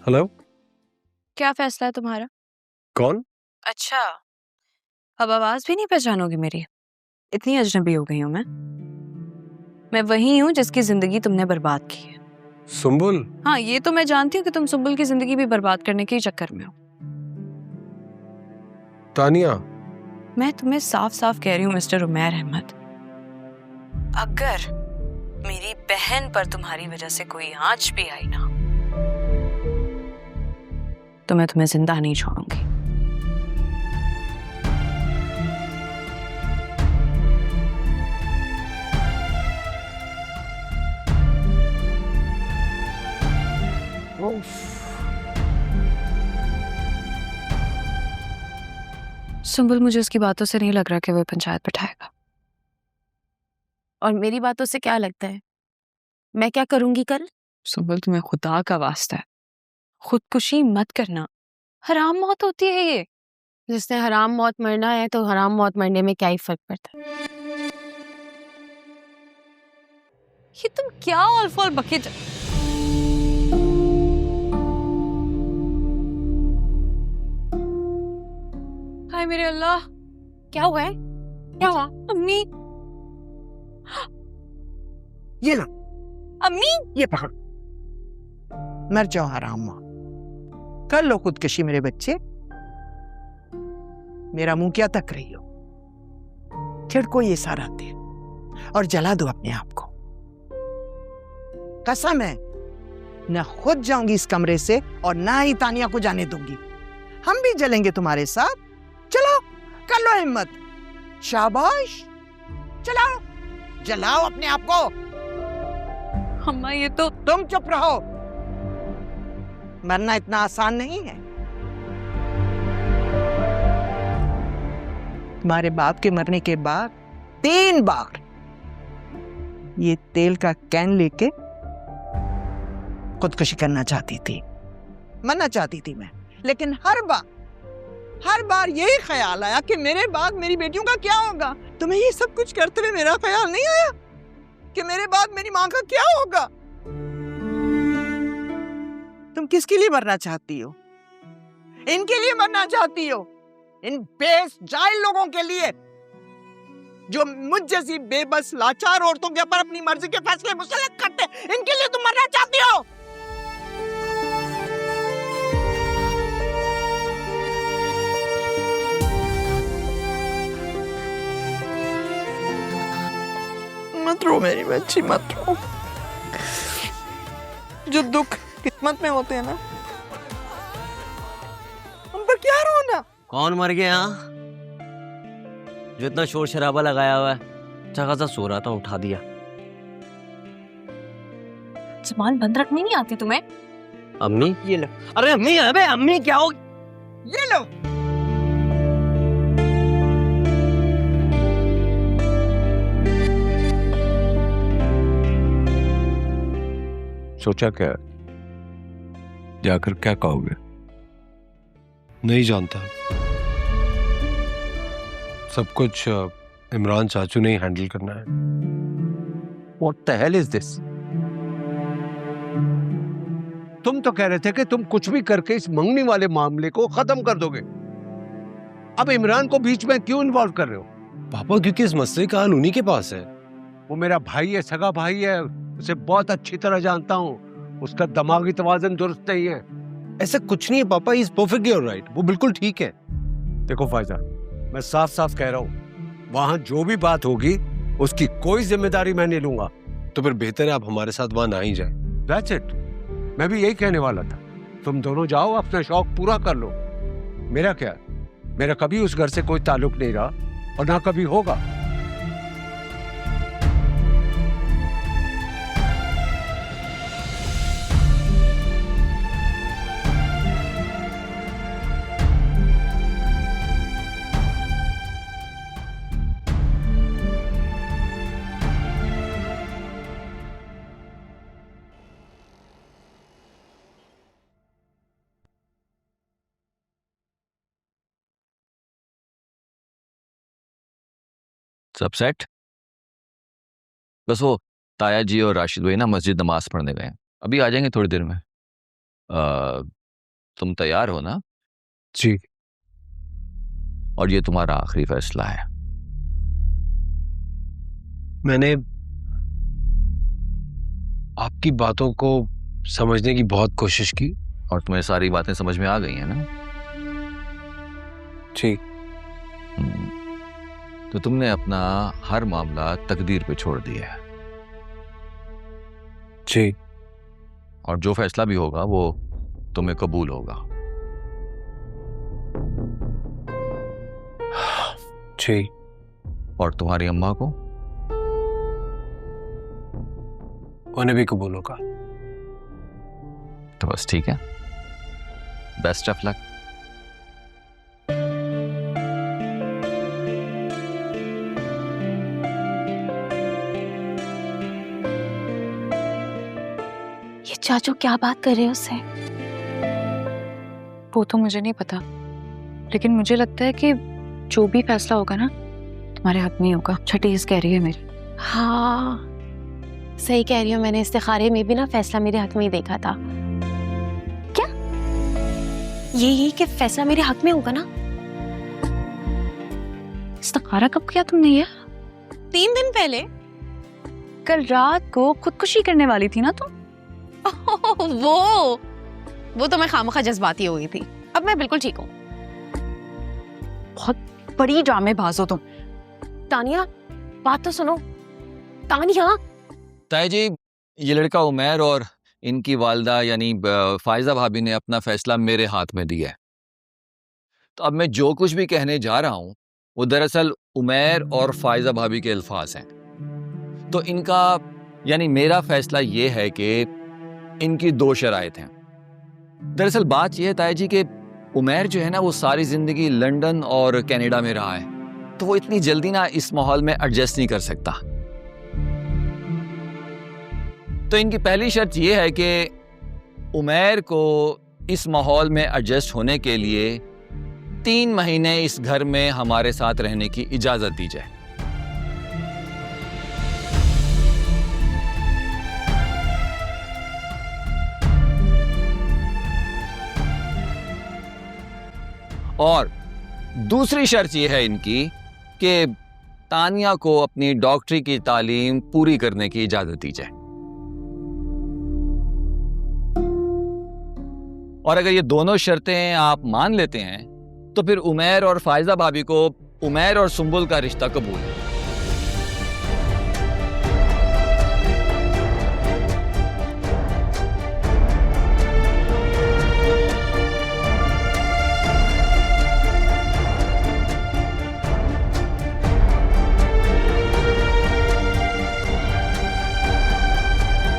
Hello. क्या फैसला है तुम्हारा? कौन? अच्छा, अब आवाज भी नहीं पहचानोगी मेरी? इतनी अजनबी हो गई हूँ मैं वही हूँ जिसकी जिंदगी तुमने बर्बाद की है। सुंबुल? हाँ, ये तो मैं जानती हूँ कि तुम सुंबुल की जिंदगी भी बर्बाद करने के ही चक्कर में हो। तानिया, मैं तुम्हें साफ साफ कह रही हूँ मिस्टर उमैर अहमद, अगर मेरी बहन पर तुम्हारी वजह से कोई आंच भी आई ना, तो मैं तुम्हें जिंदा नहीं छोड़ूंगी। सुंबुल, मुझे उसकी बातों से नहीं लग रहा कि वो पंचायत बिठाएगा। और मेरी बातों से क्या लगता है मैं क्या करूंगी कल? सुंबुल, तुम्हें खुदा का वास्ता है, खुदकुशी मत करना, हराम मौत होती है ये। जिसने हराम मौत मरना है तो हराम मौत मरने में क्या ही फर्क पड़ता है? ये तुम क्या ऑल फॉल बके हाय मेरे अल्लाह, क्या हुआ है? क्या हुआ? अम्मी, ये लो, अम्मी। ये पकड़। मर जाओ हराम माँ। कर लो खुदकशी मेरे बच्चे। मेरा मुंह क्या तक रही हो? छिड़को ये सारा तेल और जला दो अपने आप को। कसम है, न खुद जाऊंगी इस कमरे से और ना ही तानिया को जाने दूंगी। हम भी जलेंगे तुम्हारे साथ। चलो, कर लो हिम्मत। शाबाश, चलाओ, जलाओ अपने आप को। अम्मा, ये तो तुम चुप रहो। मरना इतना आसान नहीं है। तुम्हारे बाप के मरने के बाद 3 बार ये तेल का कैन लेके खुदकुशी करना चाहती थी, मरना चाहती थी मैं, लेकिन हर बार यही ख्याल आया कि मेरे बाद मेरी बेटियों का क्या होगा। तुम्हें ये सब कुछ करते हुए मेरा ख्याल नहीं आया कि मेरे बाद मेरी माँ का क्या होगा? तुम किसके लिए मरना चाहती हो? इनके लिए मरना चाहती हो? इन बेजाहिल लोगों के लिए जो मुझ जैसी बेबस लाचार औरतों के ऊपर अपनी मर्जी के फैसले मुसल्लत करते हैं, इनके लिए तुम मरना चाहती हो? मत रो मेरी बच्ची, मत रो। जो दुख किस्मत में होते हैं ना, उन पर क्या रोना? कौन मर गया यहाँ? जो इतना शोर शराबा लगाया हुआ है, अच्छा खासा सो रहा था, उठा दिया। जुबान बंद रखनी नहीं आती तुम्हें? अम्मी? ये लो, अरे अम्मी, अबे अम्मी क्या हो? ये लो। सोचा क्या? जाकर क्या कहोगे? नहीं जानता। सब कुछ इमरान चाचू ने ही हैंडल करना है। What the hell is this? तुम तो कह रहे थे कि तुम कुछ भी करके इस मंगनी वाले मामले को खत्म कर दोगे। अब इमरान को बीच में क्यों इन्वॉल्व कर रहे हो? पापा, क्योंकि इस मसले का हल उन्हीं के पास है। वो मेरा भाई है, सगा भाई है, उसे बहुत अच्छी तरह जानता हूँ। उसका दिमागी तवाज़ुन दुरुस्त नहीं है। ऐसा कुछ नहीं है पापा, ही इज परफेक्टली ऑलराइट, वो बिल्कुल ठीक है। देखो फायजा, मैं साफ साफ कह रहा हूँ, वहां जो भी बात होगी उसकी कोई जिम्मेदारी मैं नहीं लूंगा। तो फिर बेहतर है आप हमारे साथ वहां ना ही जाए। That's it. मैं भी यही कहने वाला था। तुम दोनों जाओ, अपना शौक पूरा कर लो। मेरा क्या, मेरा कभी उस घर से कोई ताल्लुक नहीं रहा और ना कभी होगा। सब सेट? बस वो ताया जी और राशिद भाई ना मस्जिद नमाज पढ़ने गए हैं, अभी आ जाएंगे थोड़ी देर में। तुम तैयार हो ना? जी। और ये तुम्हारा आखिरी फैसला है। मैंने आपकी बातों को समझने की बहुत कोशिश की। और तुम्हें सारी बातें समझ में आ गई हैं ना? जी। तो तुमने अपना हर मामला तकदीर पे छोड़ दिया है। जी। और जो फैसला भी होगा वो तुम्हें कबूल होगा। जी। और तुम्हारी अम्मा को? उन्हें भी कबूल होगा। तो बस ठीक है। Best of luck. ये चाचू क्या बात कर रहे हैं उससे? वो तो मुझे नहीं पता, लेकिन मुझे लगता है कि जो भी फैसला होगा ना तुम्हारे हक में ही होगा। छठीस कह रही है मेरी। हाँ सही कह रही हूँ, मैंने इस्तिखारे में भी ना फैसला मेरे हक में ही देखा था। क्या यही कि फैसला मेरे हक में होगा ना? इस्तिखारा कब किया तुमने ये? 3 दिन पहले। कल रात को खुदकुशी करने वाली थी ना तुम? वो तो मैं खामखा जज्बाती हो गई थी। अब मैं बिल्कुल ठीक हूँ। बहुत बड़ी ड्रामेबाज हो तुम। तानिया बात तो सुनो। तानिया ताई जी, ये लड़का उमैर और इनकी वालदा यानी फायजा भाभी ने अपना फैसला मेरे हाथ में दिया है। तो अब मैं जो कुछ भी कहने जा रहा हूं वो दरअसल उमैर और फायजा भाभी के अल्फाज हैं। तो इनका यानी मेरा फैसला ये है कि इनकी 2 शराइत हैं। दरअसल बात यह है ताई जी कि उमैर जो है ना वो सारी जिंदगी लंदन और कनाडा में रहा है, तो वो इतनी जल्दी ना इस माहौल में एडजस्ट नहीं कर सकता। तो इनकी पहली शर्त यह है कि उमैर को इस माहौल में एडजस्ट होने के लिए 3 महीने इस घर में हमारे साथ रहने की इजाजत दी जाए। और दूसरी शर्त यह है इनकी कि तानिया को अपनी डॉक्टरी की तालीम पूरी करने की इजाजत दी जाए। और अगर ये दोनों शर्तें आप मान लेते हैं तो फिर उमैर और फायजा भाभी को उमैर और सुंबुल का रिश्ता कबूल है।